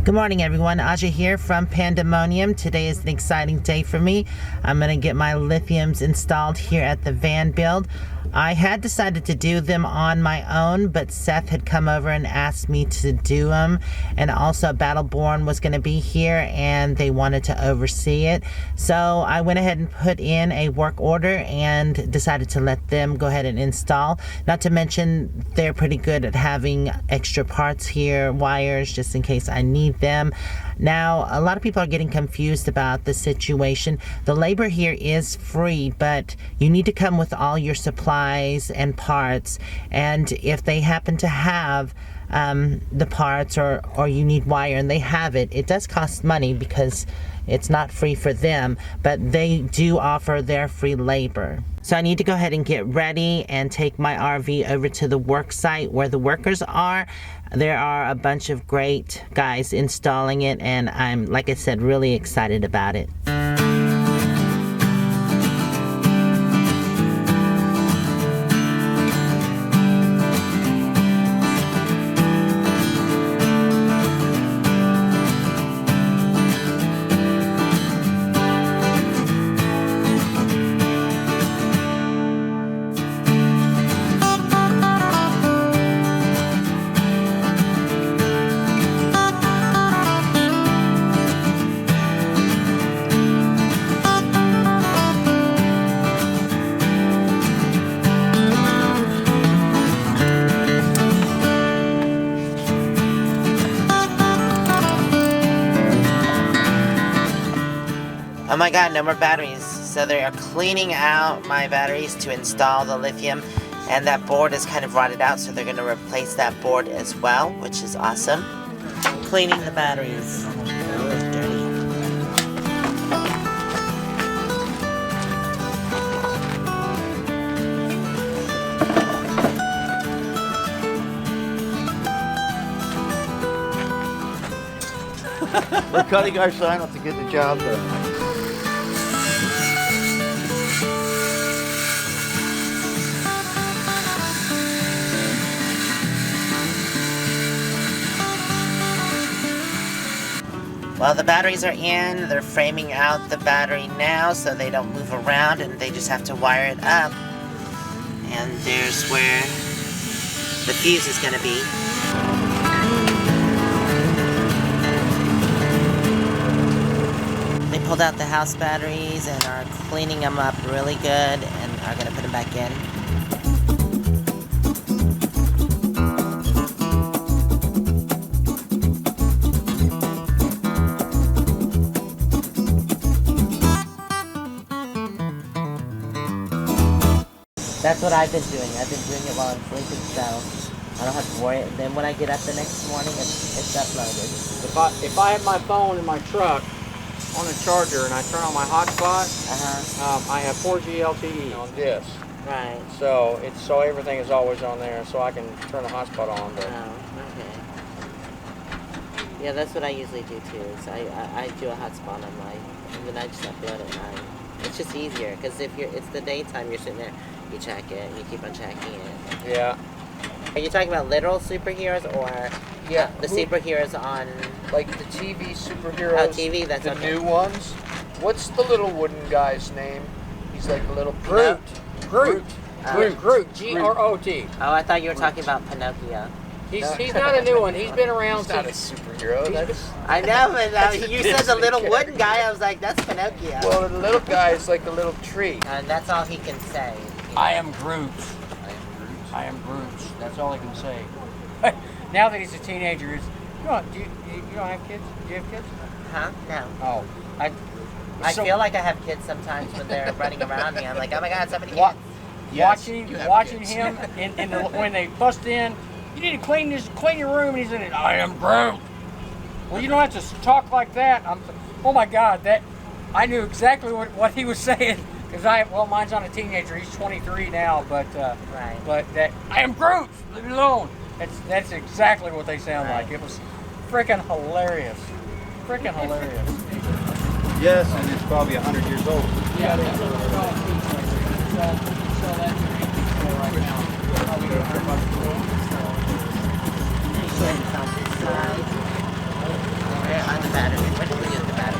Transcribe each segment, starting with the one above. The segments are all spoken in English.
Good morning, everyone. Aja here from Pandamonium. Today is an exciting day for me. I'm going to get my lithiums installed here at the van build. I had decided to do them on my own, but Seth had come over and asked me to do them. And also BattleBorn was going to be here and they wanted to oversee it. So I went ahead and put in a work order and decided to let them go ahead and install. Not to mention, they're pretty good at having extra parts here, wires, just in case I need them. Now, a lot of people are getting confused about the situation. The labor here is free, but you need to come with all your supplies and parts. And if they happen to have the parts or you need wire and they have it, it does cost money because it's not free for them, but they do offer their free labor. So I need to go ahead and get ready and take my RV over to the work site where the workers are. There are a bunch of great guys installing it, and I'm, like I said, really excited about it. Oh my god, no more batteries. So they are cleaning out my batteries to install the lithium, and that board is kind of rotted out, so they're going to replace that board as well, which is awesome. Cleaning the batteries. Oh, dirty. We're cutting our sign up to get the job done. Well, the batteries are in. They're framing out the battery now so they don't move around, and they just have to wire it up. And there's where the fuse is going to be. They pulled out the house batteries and are cleaning them up really good and are going to put them back in. That's what I've been doing. I've been doing it while I'm sleeping, so I don't have to worry. And then when I get up the next morning, it's uploaded. If I have my phone in my truck on a charger and I turn on my hotspot, I have 4G LTE on this. Right. So everything is always on there, so I can turn the hotspot on. But oh, okay. Yeah, that's what I usually do too. So I do a hotspot on my, and then I just upload it. And it's just easier because if it's the daytime, you're sitting there. You check it, you keep on checking it. Yeah. Are you talking about literal superheroes or the superheroes on... Like the TV superheroes? Oh, TV, that's the okay. new ones? What's the little wooden guy's name? He's like a little... Groot. Groot. G-R-O-T. Oh, I thought you were talking about Pinocchio. He's not a new one. He's been around He's since... not a superhero. I know, but you said the little wooden guy. I was like, that's Pinocchio. Well, the little guy is like a little tree. And that's all he can say. I am Groot. I am Groot. That's all I can say. Now that he's a teenager, you don't have kids? Do you have kids? Huh? No. Oh. I feel like I have kids sometimes when they're running around me. I'm like, oh my god, somebody kids. Watching him when they bust in, you need to clean your room, and he's in it. I am Groot. Well, you don't have to talk like that. Oh my god, I knew exactly what he was saying. Because mine's not a teenager. He's 23 now, but right. But that I am Groot. Leave me alone. That's exactly what they sound like. It was freaking hilarious. Freaking hilarious. Yes, and it's probably 100 years old. Yeah. Sell that to $18 right now. Probably $100 for it. battery? What did we do with the battery?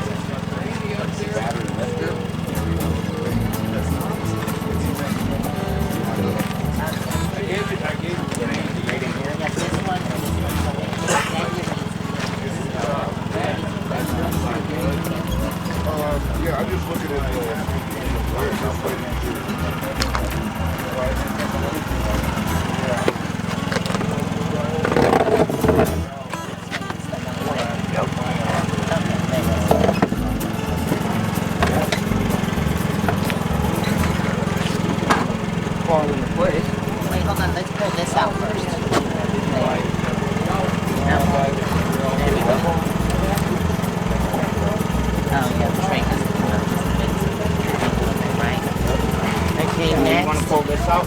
Yeah, I'm just looking at Fall into place. Wait, hold on. Let's pull this out first. There we go. Oh, yeah, the train has to come out just a bit. Right. Okay, You next. want to pull this out?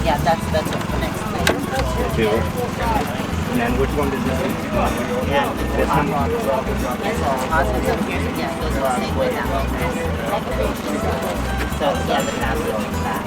Yeah, that's what connects to it. Two. And then which one does this one? Yeah. This one? Yes, positive up here. Yeah, it goes the same way that one. So, yeah, the positive is back.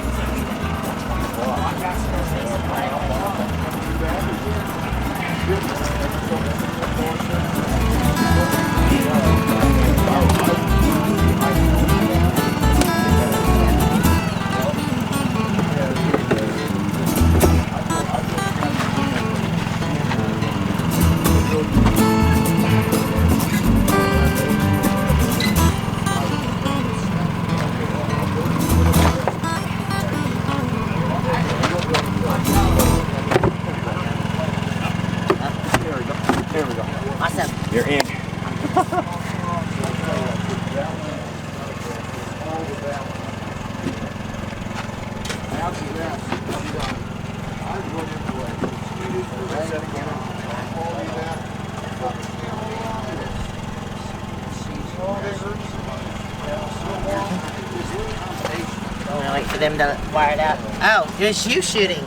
There we go. Awesome. You're in. I'm gonna wait for them to wire it up. Oh, it was you shooting.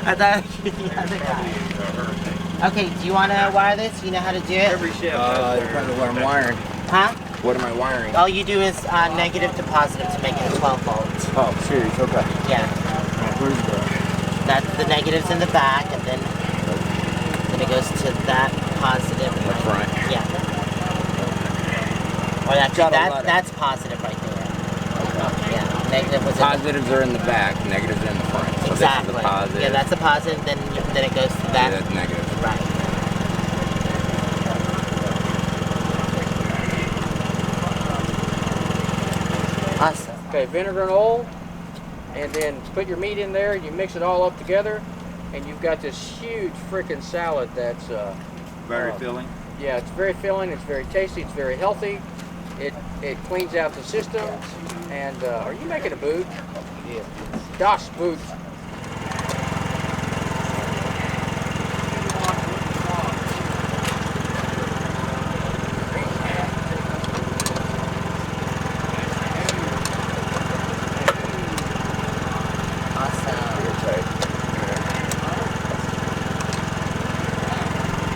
I thought it was the other guy. Okay, do you want to wire this? You know how to do it? Depends on what I'm wiring. Huh? What am I wiring? All you do is negative to positive to make it 12 volts. Oh, serious, okay. Yeah. Where's the... That's the negatives in the back, and then it goes to that positive in the front. Yeah. Or Got a actually, lot that's positive right there. Yeah. Negative was Positives are in the back, negatives are in the front. So exactly. This is the positive. Yeah, that's a positive. Then it goes to that. Yeah, that's negative. Right. Awesome. Okay, vinegar and oil, and then put your meat in there. You mix it all up together, and you've got this huge freaking salad that's Very filling. yeah, it's very filling. It's very tasty. It's very healthy. It cleans out the system. And are you making a boot? Yeah. Das Boot.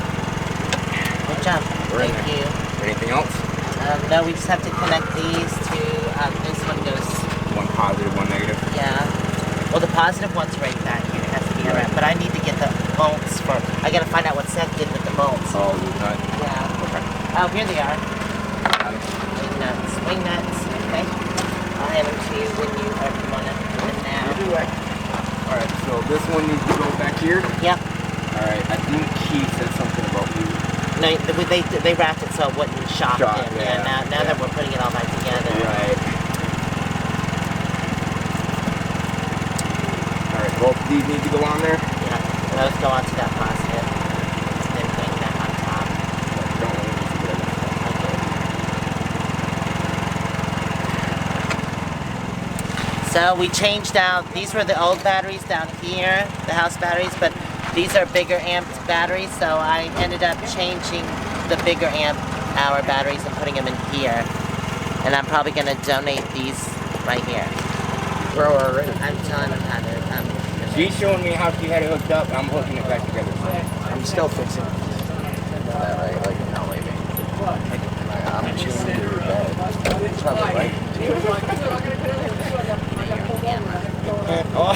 Good job. Thank you. Anything else? No, we just have to connect these to, this one goes, One positive, one negative. yeah. Well, the positive one's right back here. It has to be around. But I need to get the bolts for, I gotta find out what Seth did with the bolts. Oh, the nut. Yeah. Okay. Oh, here they are. Wing nuts. Wing nuts. Okay. I'll hand them to you when you want to do them now. Alright, so this one needs to go back here. Yep. Alright, I think Keith said something about you. No, they wrapped it so it wouldn't shock Shock, him. yeah. Now that we're putting it all back together. Right. Alright, both of these need to go on there. Yeah. Those go onto that positive. Then wing that on top. Don't want to do that. Okay. So we changed out, these were the old batteries down here, the house batteries, but these are bigger amped batteries, so I ended up changing the bigger amp hour batteries and putting them in here. And I'm probably going to donate these right here. Bro, already. I'm telling them how to. She's showing me how she had it hooked up. I'm hooking it back together. I'm still fixing it. Like not leaving. I'm chewing into your bed. It's probably right. Oh.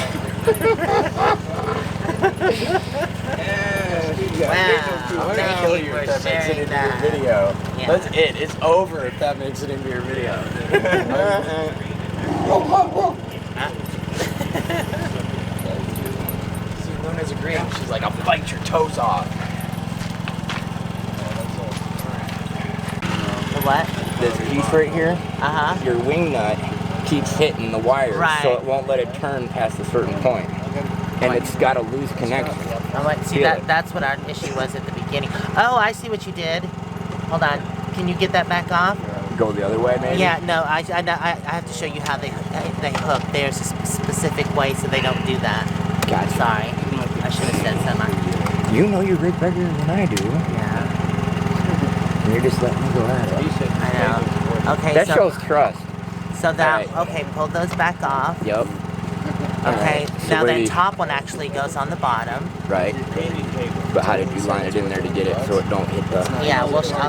Yeah, Wow. I'm gonna Thank kill you you for if that makes it sharing into that. your video. Yeah. That's it. It's over if that makes it into your video. See, Luna's agreeing. She's like, I'll bite your toes off. The what? This piece right here, Uh-huh. your wing nut keeps hitting the wires, Right. so it won't let it turn past a certain point. And it's got a loose connection. Oh, wait, see, Feel it. that's what our issue was at the beginning. Oh, I see what you did. Hold on. Can you get that back off? Go the other way, maybe? Yeah, no, I have to show you how they hook. There's a specific way so they don't do that. Gotcha. Sorry. I should have said something. You know your rig better than I do. Yeah, And you're just letting me go at it. I know. Okay, That so, shows trust. so that, Alright. okay, pull those back off. Yep. Okay, Alright, so now where the do you- top one actually goes on the bottom. Right. But how did you line it in there to get it so it don't hit the... Yeah, I'll show you.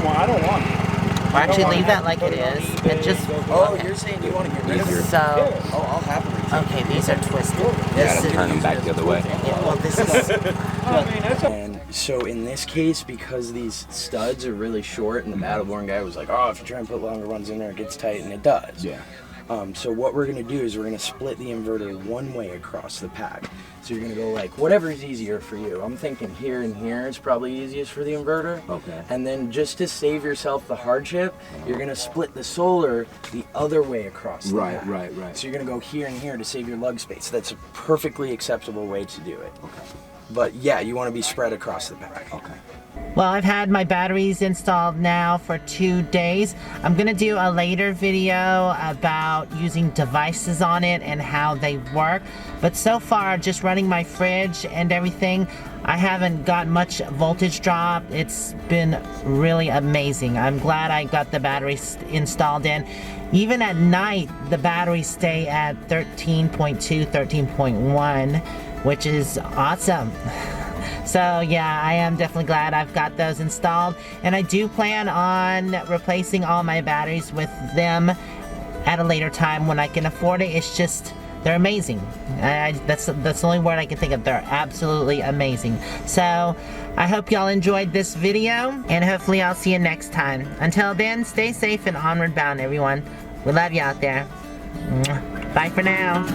I don't want it. Or actually leave that like it is. And just, Oh, you're saying you want to get rid of it? so, Oh, I'll happily take okay, these are twisted. You This gotta is, turn them back the other way. yeah, well, this is, And so in this case, because these studs are really short, and the BattleBorn guy was like, oh, if you try and put longer ones in there, it gets tight, and it does. Yeah. So what we're gonna do is we're gonna split the inverter one way across the pack. So you're gonna go like, whatever is easier for you. I'm thinking here and here is probably easiest for the inverter. Okay. And then just to save yourself the hardship, you're gonna split the solar the other way across the pack. right. So you're gonna go here and here to save your lug space. That's a perfectly acceptable way to do it. Okay. But yeah, you wanna be spread across the pack. Okay. well, I've had my batteries installed now for 2 days. I'm gonna do a later video about using devices on it and how they work. But so far, just running my fridge and everything, I haven't got much voltage drop. It's been really amazing. I'm glad I got the batteries installed in. Even at night, the batteries stay at 13.2, 13.1, which is awesome. So yeah, I am definitely glad I've got those installed, and I do plan on replacing all my batteries with them at a later time when I can afford it. It's just, they're amazing. That's the only word I can think of. They're absolutely amazing. So I hope y'all enjoyed this video, and hopefully I'll see you next time. Until then, stay safe and onward bound, everyone. We love you out there. Bye for now.